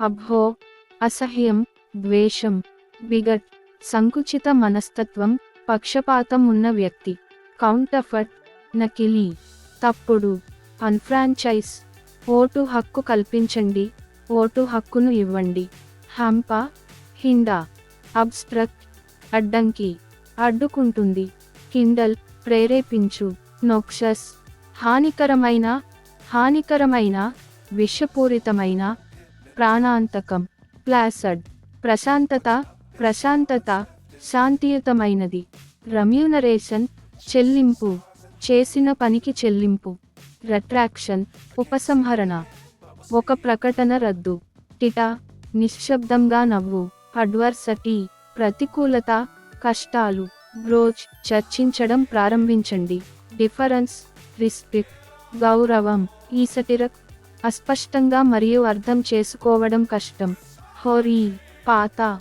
అబ్బో, అసహ్యం, ద్వేషం, బిగట్, సంకుచిత మనస్తత్వం, పక్షపాతం ఉన్న వ్యక్తి. కౌంటర్ఫర్ట్, నకిలీ, తప్పుడు. అన్ఫ్రాంచైజ్, ఓటు హక్కు కల్పించండి, ఓటు హక్కును ఇవ్వండి. హంప, హిండా, అబ్స్ట్రక్ట్, అడ్డంకి, అడ్డుకుంటుంది. కిండల్, ప్రేరేపించు. నోక్షస్, హానికరమైన, హానికరమైన, విషపూరితమైన, ప్రాణాంతకం. ప్లాసడ్, ప్రశాంతత, ప్రశాంతత, శాంతియుతమైనది. రమ్యూనరేషన్, చెల్లింపు, చేసిన పనికి చెల్లింపు. రెట్రాక్షన్, ఉపసంహరణ, ఒక ప్రకటన రద్దు. టిటా, నిశ్శబ్దంగా నవ్వు. అడ్వర్సటీ, ప్రతికూలత, కష్టాలు. బ్రోచ్, చర్చించడం ప్రారంభించండి. డిఫరెన్స్, రిస్పెక్ట్, గౌరవం. ఈసటిరక్, అస్పష్టంగా మరియు అర్థం చేసుకోవడం కష్టం. హోరీ, పాత.